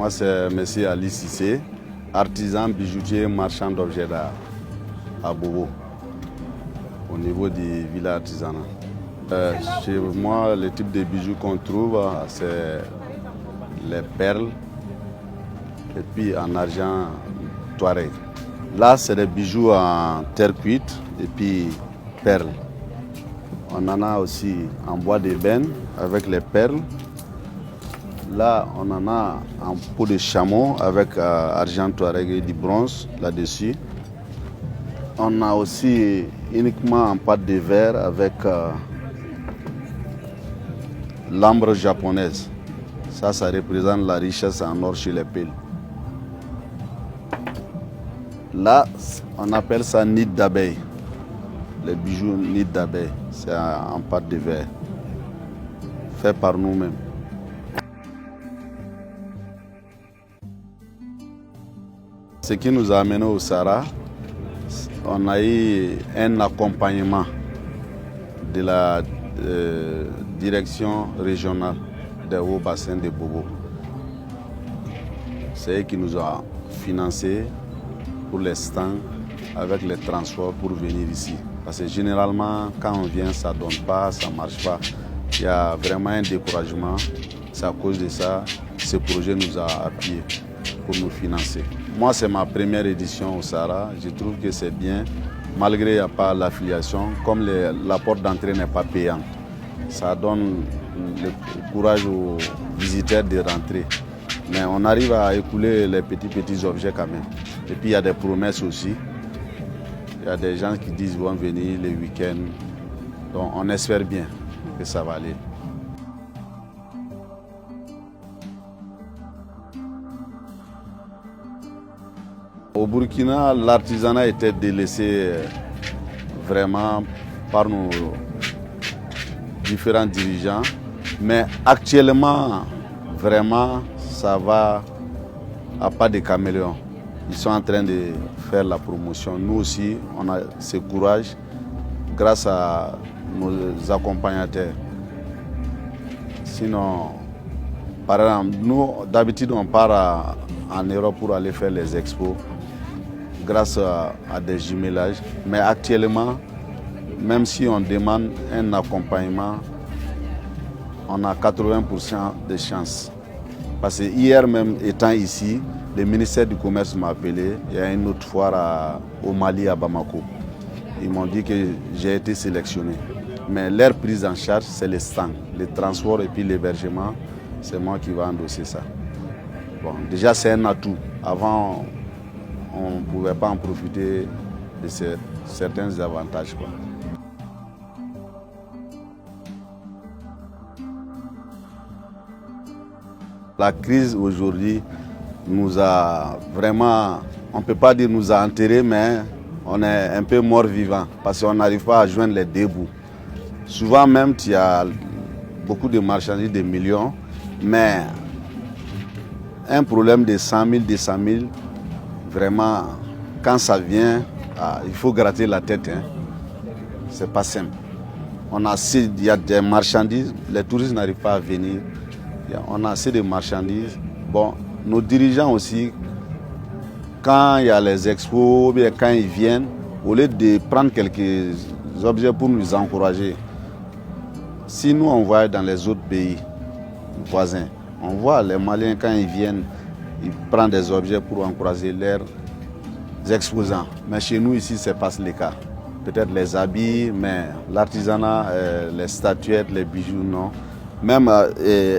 Moi, c'est M. Ali Sissé, artisan bijoutier marchand d'objets d'art à Bobo, au niveau du village artisanal. Chez moi, le type de bijoux qu'on trouve, c'est les perles et puis en argent touareg. Là, c'est des bijoux en terre cuite et puis perles. On en a aussi en bois d'ébène avec les perles. Là, on en a en peau de chameau avec argent touareg et du bronze là-dessus. On a aussi uniquement en pâte de verre avec l'ambre japonaise. Ça représente la richesse en or chez les Peuls. Là, on appelle ça nid d'abeille. Les bijoux nid d'abeille, c'est en pâte de verre, fait par nous-mêmes. Ce qui nous a amené au Sahara, on a eu un accompagnement de la direction régionale des hauts bassins de Bobo. C'est eux qui nous ont financé pour les stands avec les transports pour venir ici. Parce que généralement, quand on vient, ça ne donne pas, ça ne marche pas. Il y a vraiment un découragement. C'est à cause de ça que ce projet nous a appuyés pour nous financer. Moi, c'est ma première édition au Sahara. Je trouve que c'est bien, malgré qu'il n'y a pas l'affiliation, comme la porte d'entrée n'est pas payante. Ça donne le courage aux visiteurs de rentrer. Mais on arrive à écouler les petits objets quand même. Et puis il y a des promesses aussi. Il y a des gens qui disent qu'ils vont venir les week-ends. Donc on espère bien que ça va aller. Au Burkina, l'artisanat était délaissé vraiment par nos différents dirigeants. Mais actuellement, vraiment, ça va à pas de caméléon. Ils sont en train de faire la promotion. Nous aussi, on a ce courage grâce à nos accompagnateurs. Sinon, par exemple, nous, d'habitude, on part en Europe pour aller faire les expos grâce à des jumelages. Mais actuellement, même si on demande un accompagnement, on a 80% de chances. Parce que hier même, étant ici, le ministère du Commerce m'a appelé. Il y a une autre foire au Mali, à Bamako. Ils m'ont dit que j'ai été sélectionné. Mais leur prise en charge, c'est les stands, le transport et puis l'hébergement. C'est moi qui vais endosser ça. Bon, déjà, c'est un atout. Avant, on ne pouvait pas en profiter de certains avantages, quoi. La crise aujourd'hui nous a vraiment, on ne peut pas dire nous a enterrés, mais on est un peu mort-vivant parce qu'on n'arrive pas à joindre les deux bouts. Souvent même, il y a beaucoup de marchandises, de millions, mais un problème de 100 000, 200 000, vraiment, quand ça vient, il faut gratter la tête. Hein. C'est pas simple. Il y a des marchandises, les touristes n'arrivent pas à venir. On a assez de marchandises. Bon, nos dirigeants aussi, quand il y a les expos, bien quand ils viennent, au lieu de prendre quelques objets pour nous encourager, si nous on voit dans les autres pays voisins, on voit les Maliens quand ils viennent, ils prennent des objets pour encourager leurs exposants. Mais chez nous ici, ce n'est pas le cas. Peut-être les habits, mais l'artisanat, les statuettes, les bijoux, non. Même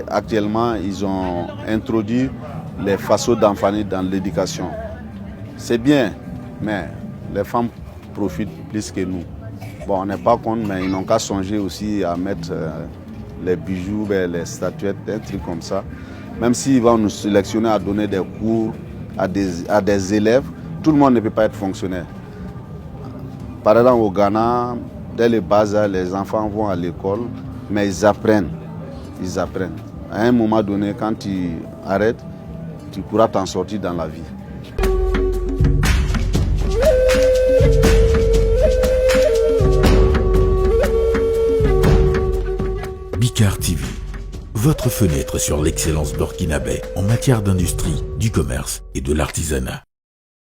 actuellement, ils ont introduit les façons d'enfanter dans l'éducation. C'est bien, mais les femmes profitent plus que nous. Bon, on n'est pas contre, mais ils n'ont qu'à songer aussi à mettre les bijoux, les statuettes, des trucs comme ça. Même s'ils vont nous sélectionner à donner des cours à des élèves, tout le monde ne peut pas être fonctionnaire. Par exemple, au Ghana, dès le bas âge, les enfants vont à l'école, mais ils apprennent. Ils apprennent. À un moment donné, quand tu arrêtes, tu pourras t'en sortir dans la vie. Bikar TV. votre fenêtre sur l'excellence burkinabé en matière d'industrie, du commerce et de l'artisanat.